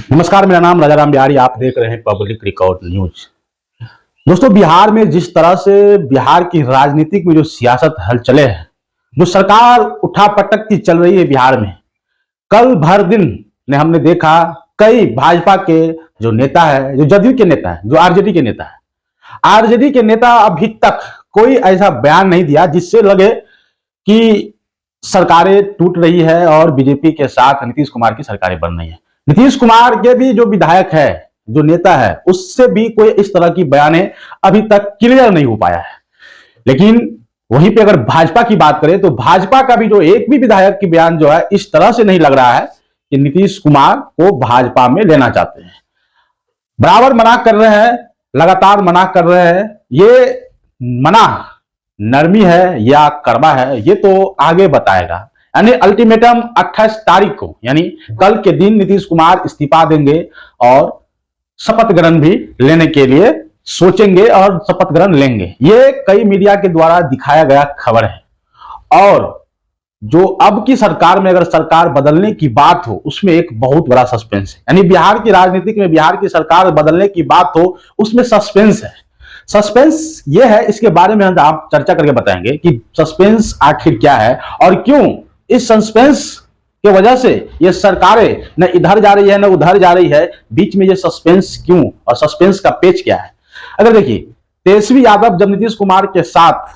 नमस्कार, मेरा नाम राजा राम बिहारी। आप देख रहे हैं पब्लिक रिकॉर्ड न्यूज। दोस्तों, बिहार में जिस तरह से बिहार की राजनीतिक में जो सियासत हलचले हैं, जो सरकार उठापटक की चल रही है बिहार में, कल भर दिन ने हमने देखा कई भाजपा के जो नेता है, जो जदयू के नेता है, जो आरजेडी के नेता है, आरजेडी के नेता अभी तक कोई ऐसा बयान नहीं दिया जिससे लगे कि सरकारें टूट रही है और बीजेपी के साथ नीतीश कुमार की सरकारें बन रही है। नीतीश कुमार के भी जो विधायक है, जो नेता है, उससे भी कोई इस तरह की बयानें अभी तक क्लियर नहीं हो पाया है। लेकिन वहीं पे अगर भाजपा की बात करें तो भाजपा का भी जो एक भी विधायक की बयान जो है इस तरह से नहीं लग रहा है कि नीतीश कुमार को भाजपा में लेना चाहते हैं। बराबर मना कर रहे हैं, लगातार मना कर रहे हैं। ये मना नरमी है या कड़वा है, ये तो आगे बताएगा। यानी अल्टीमेटम 28 तारीख को, यानी कल के दिन नीतीश कुमार इस्तीफा देंगे और शपथ ग्रहण भी लेने के लिए सोचेंगे और शपथ ग्रहण लेंगे। ये कई मीडिया के द्वारा दिखाया गया खबर है। और जो अब की सरकार में अगर सरकार बदलने की बात हो, उसमें एक बहुत बड़ा सस्पेंस है। यानी बिहार की राजनीति में बिहार की सरकार बदलने की बात हो, उसमें सस्पेंस है। सस्पेंस ये है, इसके बारे में हम आप चर्चा करके बताएंगे कि सस्पेंस आखिर क्या है और क्यों इस सस्पेंस की वजह से ये सरकारें न इधर जा रही है न उधर जा रही है। बीच में ये सस्पेंस क्यों और सस्पेंस का पेच क्या है? अगर देखिए, तेजस्वी यादव जब नीतीश कुमार के साथ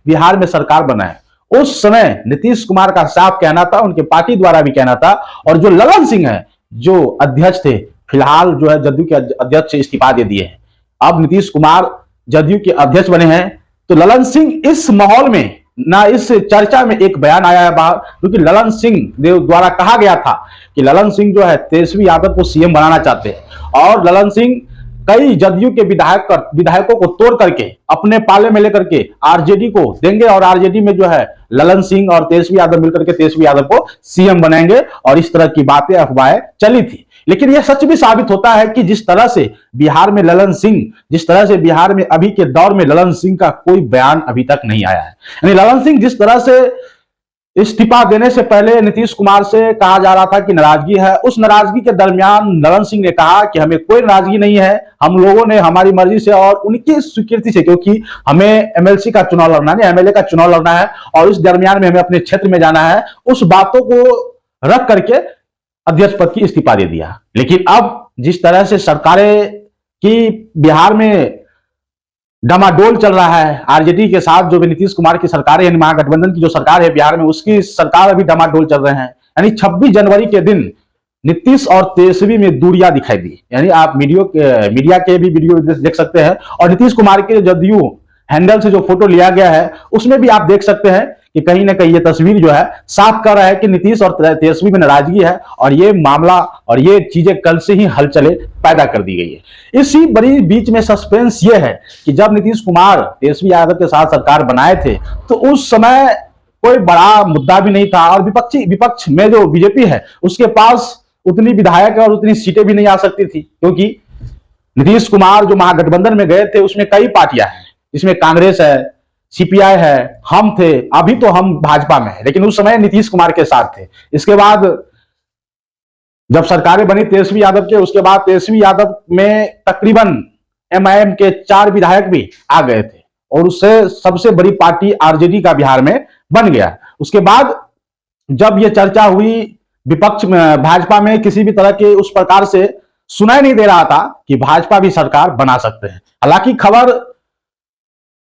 बिहार में सरकार बनाए, उस समय नीतीश कुमार का साफ कहना था, उनके पार्टी द्वारा भी कहना था, और जो ललन सिंह है जो अध्यक्ष थे, फिलहाल जो है जदयू के अध्यक्ष इस्तीफा दे दिए हैं, अब नीतीश कुमार जदयू के अध्यक्ष बने हैं, तो ललन सिंह इस माहौल में ना, इस चर्चा में एक बयान आया है बाहर, क्योंकि ललन सिंह द्वारा कहा गया था कि ललन सिंह जो है तेजस्वी यादव को सीएम बनाना चाहते हैं और ललन सिंह कई जदयू के विधायकों को तोड़ करके अपने पाले में लेकर के आरजेडी को देंगे और आरजेडी में जो है ललन सिंह और तेजस्वी यादव मिलकर के तेजस्वी यादव को सीएम बनाएंगे। और इस तरह की बातें, अफवाहें चली थी। लेकिन यह सच भी साबित होता है कि जिस तरह से बिहार में ललन सिंह, जिस तरह से बिहार में अभी के दौर में ललन सिंह का कोई बयान अभी तक नहीं आया है। यानी ललन सिंह जिस तरह से इस्तीफा देने से पहले नीतीश कुमार से कहा जा रहा था कि नाराजगी है, उस नाराजगी के दरमियान ललन सिंह ने कहा कि हमें कोई नाराजगी नहीं है, हम लोगों ने हमारी मर्जी से और उनकी स्वीकृति से, क्योंकि हमें एमएलसी का चुनाव लड़ना है, एमएलए का चुनाव लड़ना है और इस दरमियान में हमें अपने क्षेत्र में जाना है, उस बातों को रख करके अध्यक्ष पद की इस्तीफा दे दिया। लेकिन अब जिस तरह से सरकारें की बिहार में डामाडोल चल रहा है, आरजेडी के साथ जो भी नीतीश कुमार की सरकार है, महागठबंधन की जो सरकार है बिहार में, उसकी सरकार अभी डामाडोल चल रहे हैं। यानी 26 जनवरी के दिन नीतीश और तेजस्वी में दूरियां दिखाई दी। यानी आप मीडिया के भी वीडियो देख सकते हैं और नीतीश कुमार के जदयू हैंडल से जो फोटो लिया गया है उसमें भी आप देख सकते हैं कि कहीं ना कहीं ये तस्वीर जो है साफ कर रहा है कि नीतीश और तेजस्वी में नाराजगी है और ये मामला और ये चीजें कल से ही हलचले पैदा कर दी गई है। इसी बड़ी बीच में सस्पेंस ये है कि जब नीतीश कुमार तेजस्वी यादव के साथ सरकार बनाए थे तो उस समय कोई बड़ा मुद्दा भी नहीं था और विपक्ष में जो बीजेपी है उसके पास उतनी विधायक और उतनी सीटें भी नहीं आ सकती थी, क्योंकि नीतीश कुमार जो महागठबंधन में गए थे उसमें कई पार्टियां हैं, जिसमें कांग्रेस है, सीपीआई है, हम थे, अभी तो हम भाजपा में है, लेकिन उस समय नीतीश कुमार के साथ थे। इसके बाद जब सरकारें बनी तेजस्वी यादव के, उसके बाद तेजस्वी यादव में तकरीबन एमआईएम के 4 विधायक भी आ गए थे और उससे सबसे बड़ी पार्टी आरजेडी का बिहार में बन गया। उसके बाद जब यह चर्चा हुई विपक्ष में, भाजपा में किसी भी तरह के उस प्रकार से सुनाई नहीं दे रहा था कि भाजपा भी सरकार बना सकते हैं। हालांकि खबर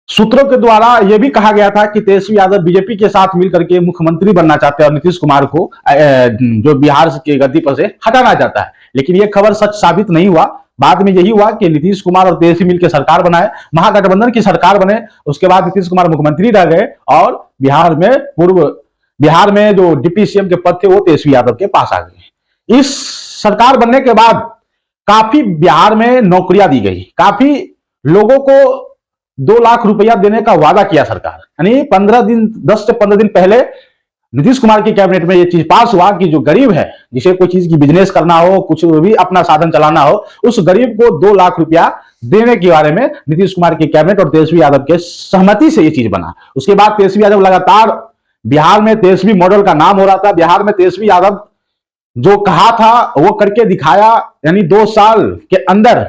सूत्रों के द्वारा यह भी कहा गया था कि तेजस्वी यादव बीजेपी के साथ मिलकर के मुख्यमंत्री बनना चाहते हैं और नीतीश कुमार को जो बिहार के गद्दी पर से हटाना चाहता है। लेकिन यह खबर सच साबित नहीं हुआ। बाद में यही हुआ कि नीतीश कुमार और तेजस्वी मिलकर सरकार बनाए, महागठबंधन की सरकार बने। उसके बाद नीतीश कुमार मुख्यमंत्री रह गए और बिहार में जो डिप्टी सीएम के पद थे वो तेजस्वी यादव के पास आ गए। इस सरकार बनने के बाद काफी बिहार में नौकरियां दी गई, काफी लोगों को 2 लाख रुपया देने का वादा किया सरकार। यानी 10 से 15 दिन पहले नीतीश कुमार की कैबिनेट में यह चीज पास हुआ कि जो गरीब है, जिसे कोई चीज की बिजनेस करना हो, कुछ भी अपना साधन चलाना हो, उस गरीब को 2 लाख रुपया देने के बारे में नीतीश कुमार की कैबिनेट और तेजस्वी यादव के सहमति से यह चीज बना। उसके बाद तेजस्वी यादव लगातार बिहार में तेजस्वी मॉडल का नाम हो रहा था। बिहार में तेजस्वी यादव जो कहा था वो करके दिखाया, यानी 2 साल के अंदर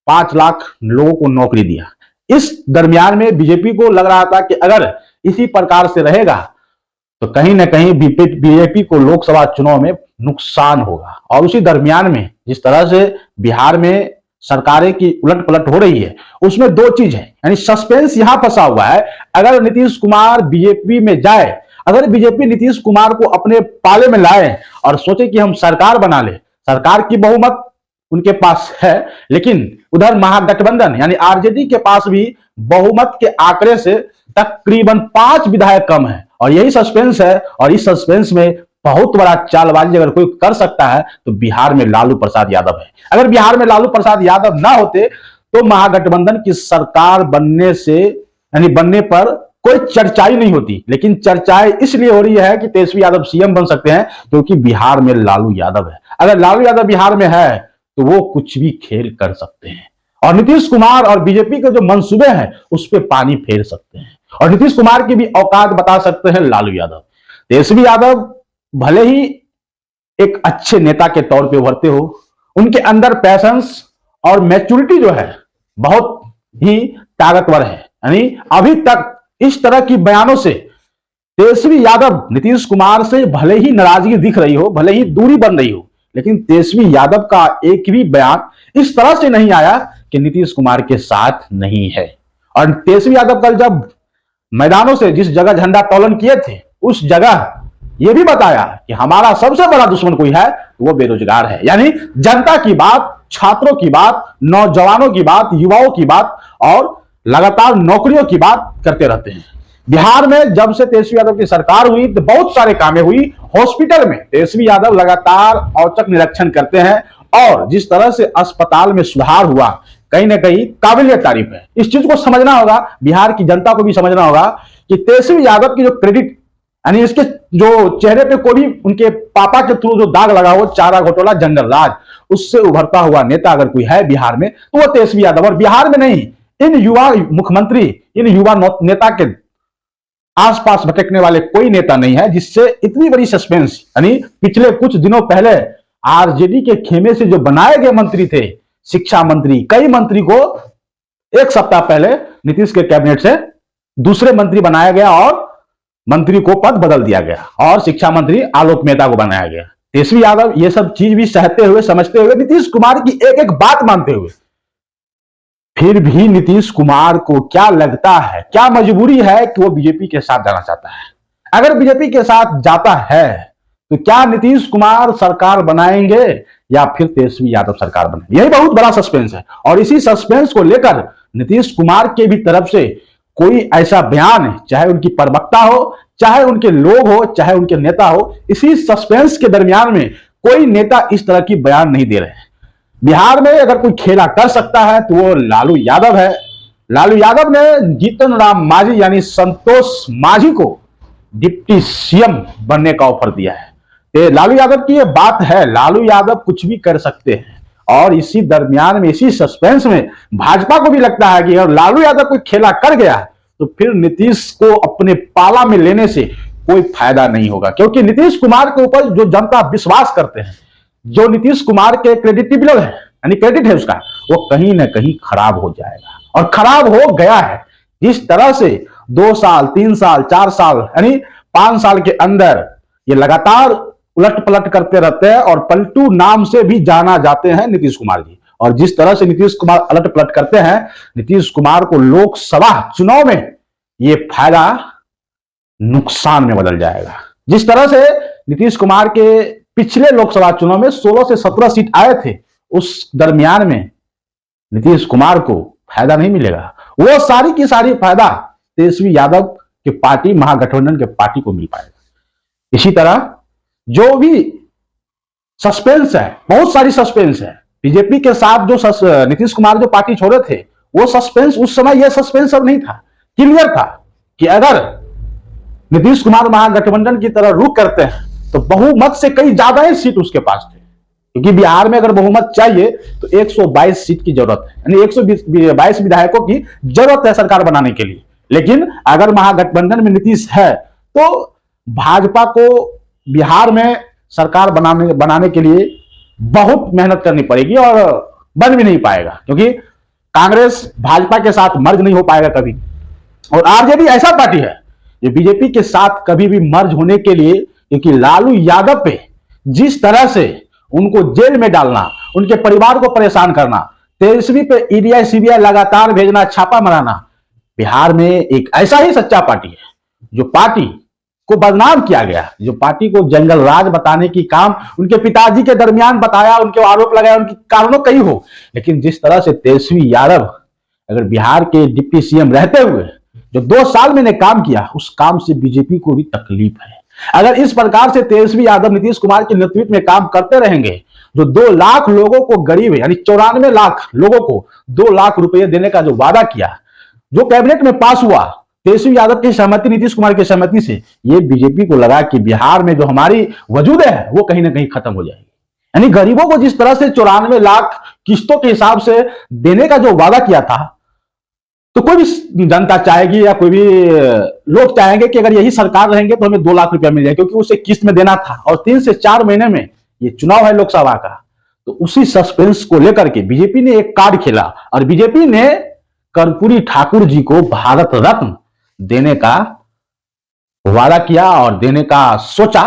5 लाख लोगों को नौकरी दिया। इस दरमियान में बीजेपी को लग रहा था कि अगर इसी प्रकार से रहेगा तो कहीं ना कहीं बीजेपी को लोकसभा चुनाव में नुकसान होगा। और उसी दरमियान में जिस तरह से बिहार में सरकारें की उलट पलट हो रही है, उसमें 2 चीज है, यानी सस्पेंस यहां फंसा हुआ है। अगर नीतीश कुमार बीजेपी में जाए, अगर बीजेपी नीतीश कुमार को अपने पाले में लाए और सोचे कि हम सरकार बना ले, सरकार की बहुमत उनके पास है, लेकिन उधर महागठबंधन यानी आरजेडी के पास भी बहुमत के आंकड़े से तकरीबन 5 विधायक कम है। और यही सस्पेंस है, और इस सस्पेंस में बहुत बड़ा चालबाजी अगर कोई कर सकता है तो बिहार में लालू प्रसाद यादव है। अगर बिहार में लालू प्रसाद यादव ना होते तो महागठबंधन की सरकार बनने से, यानी बनने पर कोई चर्चा ही नहीं होती। लेकिन चर्चाएं इसलिए हो रही है कि तेजस्वी यादव सीएम बन सकते हैं क्योंकि बिहार में लालू यादव है। अगर लालू यादव बिहार में है तो वो कुछ भी खेल कर सकते हैं और नीतीश कुमार और बीजेपी के जो मंसूबे हैं उस पर पानी फेर सकते हैं और नीतीश कुमार की भी औकात बता सकते हैं लालू यादव। तेजस्वी यादव भले ही एक अच्छे नेता के तौर पे उभरते हो, उनके अंदर पैशंस और मैच्योरिटी जो है बहुत ही ताकतवर है। यानी अभी तक इस तरह की बयानों से तेजस्वी यादव नीतीश कुमार से भले ही नाराजगी दिख रही हो, भले ही दूरी बन रही हो, लेकिन तेजस्वी यादव का एक भी बयान इस तरह से नहीं आया कि नीतीश कुमार के साथ नहीं है। और तेजस्वी यादव कल जब मैदानों से जिस जगह झंडा तोलन किए थे उस जगह यह भी बताया कि हमारा सबसे बड़ा दुश्मन कोई है वो बेरोजगार है। यानी जनता की बात, छात्रों की बात, नौजवानों की बात, युवाओं की बात और लगातार नौकरियों की बात करते रहते हैं। बिहार में जब से तेजस्वी यादव की सरकार हुई तो बहुत सारे कामें हुई। हॉस्पिटल में तेजस्वी यादव लगातार औचक निरीक्षण करते हैं और जिस तरह से अस्पताल में सुधार हुआ कहीं ना कहीं काबिल तारीफ है। इस चीज को समझना होगा, बिहार की जनता को भी समझना होगा कि तेजस्वी यादव की जो क्रेडिट, यानी इसके जो चेहरे पे कोई भी उनके पापा के थ्रू जो दाग लगा हो, चारा घोटाला, जंगल राज, उससे उभरता हुआ नेता अगर कोई है बिहार में तो वो तेजस्वी यादव। और बिहार में नहीं, इन युवा मुख्यमंत्री, इन युवा नेता के आसपास भटकने वाले कोई नेता नहीं है जिससे इतनी बड़ी सस्पेंस, यानी पिछले कुछ दिनों पहले आरजेडी के खेमे से जो बनाए गए मंत्री थे, शिक्षा मंत्री, कई मंत्री को 1 सप्ताह पहले नीतीश के कैबिनेट से दूसरे मंत्री बनाया गया और मंत्री को पद बदल दिया गया और शिक्षा मंत्री आलोक मेहता को बनाया गया। तेजस्वी यादव ये सब चीज भी सहते हुए, समझते हुए, नीतीश कुमार की एक एक बात मानते हुए, फिर भी नीतीश कुमार को क्या लगता है, क्या मजबूरी है कि वो बीजेपी के साथ जाना चाहता है। अगर बीजेपी के साथ जाता है तो क्या नीतीश कुमार सरकार बनाएंगे या फिर तेजस्वी यादव सरकार बनाएंगे, यही बहुत बड़ा सस्पेंस है। और इसी सस्पेंस को लेकर नीतीश कुमार के भी तरफ से कोई ऐसा बयान, चाहे उनकी प्रवक्ता हो, चाहे उनके लोग हो, चाहे उनके नेता हो, इसी सस्पेंस के दरमियान में कोई नेता इस तरह की बयान नहीं दे रहे हैं। बिहार में अगर कोई खेला कर सकता है तो वो लालू यादव है। लालू यादव ने जीतन राम मांझी यानी संतोष मांझी को डिप्टी सीएम बनने का ऑफर दिया है। तो लालू यादव की ये बात है, लालू यादव कुछ भी कर सकते हैं। और इसी दरमियान में, इसी सस्पेंस में भाजपा को भी लगता है कि अगर लालू यादव कोई खेला कर गया तो फिर नीतीश को अपने पाला में लेने से कोई फायदा नहीं होगा, क्योंकि नीतीश कुमार के ऊपर जो जनता विश्वास करते हैं, जो नीतीश कुमार के क्रेडिटेबल है, यानी क्रेडिट है उसका, वो कहीं ना कहीं खराब हो जाएगा और खराब हो गया है। जिस तरह से 2 साल, 3 साल, 4 साल, यानी 5 साल के अंदर ये लगातार उलट पलट करते रहते हैं और पलटू नाम से भी जाना जाते हैं नीतीश कुमार जी। और जिस तरह से नीतीश कुमार उलट पलट करते हैं, नीतीश कुमार को लोकसभा चुनाव में ये फायदा नुकसान में बदल जाएगा। जिस तरह से नीतीश कुमार के पिछले लोकसभा चुनाव में 16 से 17 सीट आए थे, उस दरमियान में नीतीश कुमार को फायदा नहीं मिलेगा, वो सारी की सारी फायदा तेजस्वी यादव की पार्टी, महागठबंधन के पार्टी को मिल पाएगा। इसी तरह जो भी सस्पेंस है, बहुत सारी सस्पेंस है, बीजेपी के साथ जो नीतीश कुमार जो पार्टी छोड़े थे, वो सस्पेंस उस समय, यह सस्पेंस अब नहीं था, क्लियर था कि अगर नीतीश कुमार महागठबंधन की तरह रुख करते हैं तो बहुमत से कई ज्यादा ही सीट उसके पास थे, क्योंकि बिहार में अगर बहुमत चाहिए तो 122 सीट की जरूरत है, यानी 122 विधायकों की जरूरत है सरकार बनाने के लिए। लेकिन अगर महागठबंधन में नीतीश है तो भाजपा को बिहार में सरकार बनाने के लिए बहुत मेहनत करनी पड़ेगी और बन भी नहीं पाएगा, क्योंकि कांग्रेस भाजपा के साथ मर्ज नहीं हो पाएगा कभी। और आरजेडी ऐसा पार्टी है जो बीजेपी के साथ कभी भी मर्ज होने के लिए, क्योंकि लालू यादव पे जिस तरह से उनको जेल में डालना, उनके परिवार को परेशान करना, तेजस्वी पे ईडीआई सीबीआई लगातार भेजना, छापा मराना, बिहार में एक ऐसा ही सच्चा पार्टी है जो पार्टी को बदनाम किया गया, जो पार्टी को जंगल राज बताने की काम उनके पिताजी के दरमियान बताया, उनके आरोप लगाया, उनके कारणों कई हो, लेकिन जिस तरह से तेजस्वी यादव अगर बिहार के डिप्टी सीएम रहते हुए जो 2 साल में ने काम किया, उस काम से बीजेपी को भी तकलीफ है। अगर इस प्रकार से तेजस्वी यादव नीतीश कुमार के नेतृत्व में काम करते रहेंगे, जो 2 लाख लोगों को, गरीब है यानी 94 लाख लोगों को 2 लाख रुपए देने का जो वादा किया, जो कैबिनेट में पास हुआ तेजस्वी यादव की सहमति, नीतीश कुमार की सहमति से, ये बीजेपी को लगा कि बिहार में जो हमारी वजूद है वो कहीं ना कहीं खत्म हो जाएगी। यानी गरीबों को जिस तरह से 94 लाख किस्तों के हिसाब से देने का जो वादा किया था, तो कोई भी जनता चाहेगी या कोई भी लोग चाहेंगे कि अगर यही सरकार रहेंगे तो हमें 2 लाख रुपया मिल जाए, क्योंकि उसे किस्त में देना था और 3 से 4 महीने में ये चुनाव है लोकसभा का। तो उसी सस्पेंस को लेकर के बीजेपी ने एक कार्ड खेला और बीजेपी ने कर्पूरी ठाकुर जी को भारत रत्न देने का वादा किया और देने का सोचा।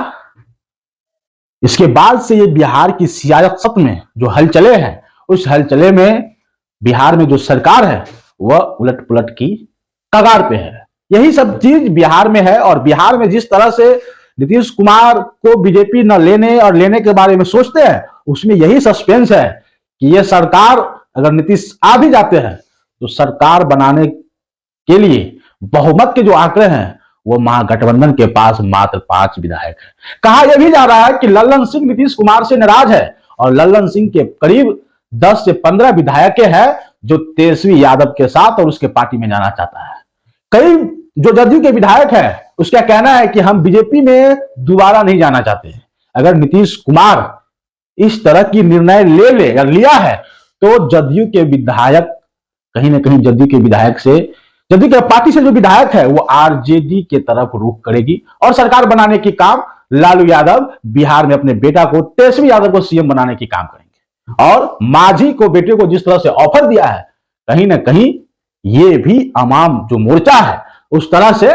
इसके बाद से ये बिहार की सियासत में जो हलचले हैं, उस हलचले में बिहार में जो सरकार है वह उलट पुलट की कगार पे है। यही सब चीज बिहार में है और बिहार में जिस तरह से नीतीश कुमार को बीजेपी न लेने और लेने के बारे में सोचते हैं, उसमें यही सस्पेंस है कि यह सरकार अगर नीतीश आ भी जाते हैं तो सरकार बनाने के लिए बहुमत के जो आंकड़े हैं वो महागठबंधन के पास मात्र 5 विधायक है। कहा यह भी जा रहा है कि लल्लन सिंह नीतीश कुमार से नाराज है और लल्लन सिंह के करीब 10 से 15 विधायक हैं जो तेजस्वी यादव के साथ और उसके पार्टी में जाना चाहता है। कई जो जदयू के विधायक हैं उसका कहना है कि हम बीजेपी में दोबारा नहीं जाना चाहते। अगर नीतीश कुमार इस तरह की निर्णय ले या लिया है तो जदयू के विधायक कहीं ना कहीं जदयू के विधायक से, जदयू के पार्टी से जो विधायक है वो आरजेडी के तरफ रुख करेगी और सरकार बनाने की काम लालू यादव बिहार में अपने बेटा को, तेजस्वी यादव को सीएम बनाने की काम करेंगे। और मांझी को, बेटे को जिस तरह से ऑफर दिया है, कहीं ना कहीं ये भी अवाम जो मोर्चा है उस तरह से,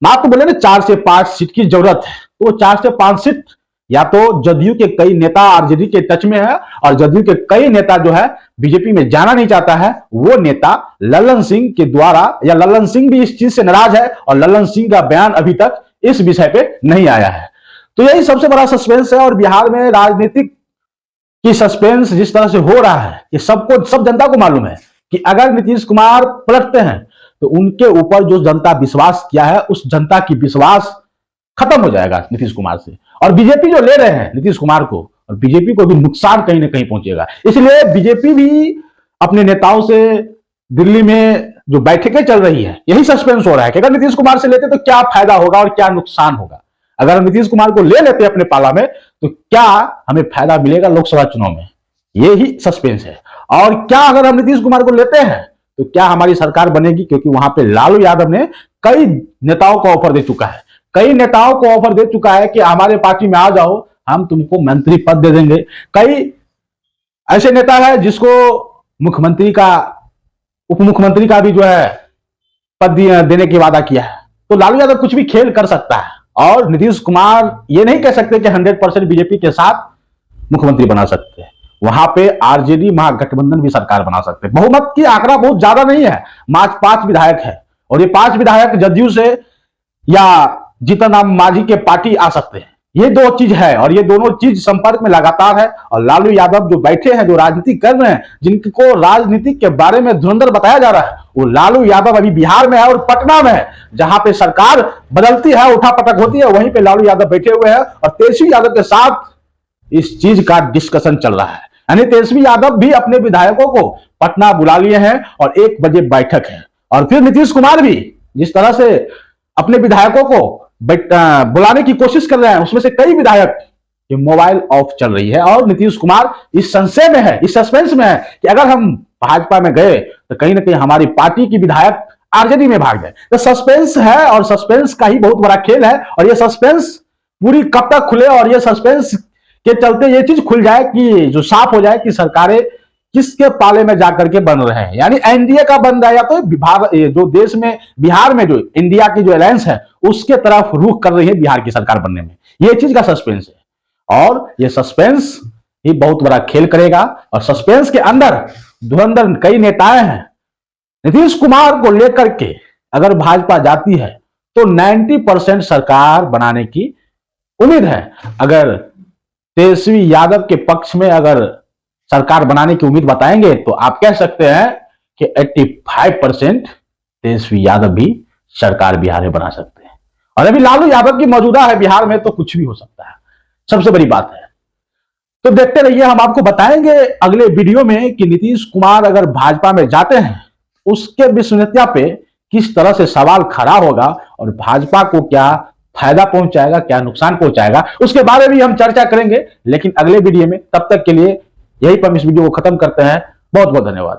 बात तो बोले ना 4 से 5 सीट की जरूरत है, तो 4 से 5 सीट या तो जदयू के कई नेता आरजेडी के टच में है और जदयू के कई नेता जो है बीजेपी में जाना नहीं चाहता है, वो नेता लल्लन सिंह के द्वारा, या लल्लन सिंह भी इस चीज से नाराज है और लल्लन सिंह का बयान अभी तक इस विषय पे नहीं आया है। तो यही सबसे बड़ा सस्पेंस है और बिहार में राजनीतिक की सस्पेंस जिस तरह से हो रहा है, ये सबको, सब जनता को मालूम है कि अगर नीतीश कुमार पलटते हैं तो उनके ऊपर जो जनता विश्वास किया है उस जनता की विश्वास खत्म हो जाएगा नीतीश कुमार से, और बीजेपी जो ले रहे हैं नीतीश कुमार को, और बीजेपी को भी नुकसान कहीं ना कहीं पहुंचेगा। इसलिए बीजेपी भी अपने नेताओं से दिल्ली में जो बैठकें चल रही है, यही सस्पेंस हो रहा है कि अगर नीतीश कुमार से लेते तो क्या फायदा होगा और क्या नुकसान होगा। अगर नीतीश कुमार को ले लेते अपने पाला में तो क्या हमें फायदा मिलेगा लोकसभा चुनाव में, यही सस्पेंस है। और क्या अगर हम नीतीश कुमार को लेते हैं तो क्या हमारी सरकार बनेगी, क्योंकि वहां पे लालू यादव ने कई नेताओं को ऑफर दे चुका है, कई नेताओं को ऑफर दे चुका है कि हमारे पार्टी में आ जाओ, हम तुमको मंत्री पद दे देंगे। कई ऐसे नेता है जिसको मुख्यमंत्री का, उप मुख्यमंत्री का भी जो है पद देने की वादा किया है। तो लालू यादव कुछ भी खेल कर सकता है और नीतीश कुमार ये नहीं कह सकते कि 100% बीजेपी के साथ मुख्यमंत्री बना सकते हैं। वहां पे आरजेडी महागठबंधन भी सरकार बना सकते हैं। बहुमत की आंकड़ा बहुत ज्यादा नहीं है, मात्र 5 विधायक है और ये 5 विधायक जदयू से या जीतन राम मांझी के पार्टी आ सकते हैं। ये 2 चीज है और ये दोनों चीज संपर्क में लगातार है। और लालू यादव जो बैठे हैं, जो राजनीति कर रहे हैं, जिनको राजनीति के बारे में धुरंधर बताया जा रहा है, वो लालू यादव अभी बिहार में है और पटना में है, जहां पे सरकार बदलती है, उठापटक होती है, वहीं पे लालू यादव बैठे हुए हैं और तेजस्वी यादव के साथ इस चीज का डिस्कशन चल रहा है। यानी तेजस्वी यादव भी अपने विधायकों को पटना बुला लिए हैं और 1 बजे बैठक है। और फिर नीतीश कुमार भी जिस तरह से अपने विधायकों को बुलाने की कोशिश कर रहे हैं, उसमें से कई विधायक की मोबाइल ऑफ चल रही है और नीतीश कुमार इस संशय में है, इस सस्पेंस में है कि अगर हम भाजपा में गए तो कहीं ना कहीं हमारी पार्टी की विधायक आरजेडी में भाग जाए। तो सस्पेंस है और सस्पेंस का ही बहुत बड़ा खेल है और यह सस्पेंस पूरी कब तक खुले और ये सस्पेंस के चलते ये चीज खुल जाए कि जो साफ हो जाए कि सरकारें किसके पाले में जाकर के बन रहे हैं, यानी एनडीए का बन रहा है या तो जो देश में बिहार में जो इंडिया की जो अलायंस है उसके तरफ रुख कर रही है बिहार की सरकार बनने में। ये चीज का सस्पेंस है और ये सस्पेंस ही बहुत बड़ा खेल करेगा। और सस्पेंस के अंदर धुरंधर कई नेताएं हैं। नीतीश कुमार को लेकर के अगर भाजपा जाती है तो 90% सरकार बनाने की उम्मीद है। अगर तेजस्वी यादव के पक्ष में अगर सरकार बनाने की उम्मीद बताएंगे तो आप कह सकते हैं कि 85% तेजस्वी यादव भी सरकार बिहार में बना सकते हैं। और अभी लालू यादव की मौजूदा है बिहार में तो कुछ भी हो सकता है, सबसे बड़ी बात है। तो देखते रहिए, हम आपको बताएंगे अगले वीडियो में कि नीतीश कुमार अगर भाजपा में जाते हैं उसके विश्वसनीयता पे किस तरह से सवाल खड़ा होगा और भाजपा को क्या फायदा पहुंचाएगा, क्या नुकसान पहुंचाएगा, उसके बारे में हम चर्चा करेंगे लेकिन अगले वीडियो में। तब तक के लिए यही पर हम इस वीडियो को खत्म करते हैं। बहुत बहुत धन्यवाद।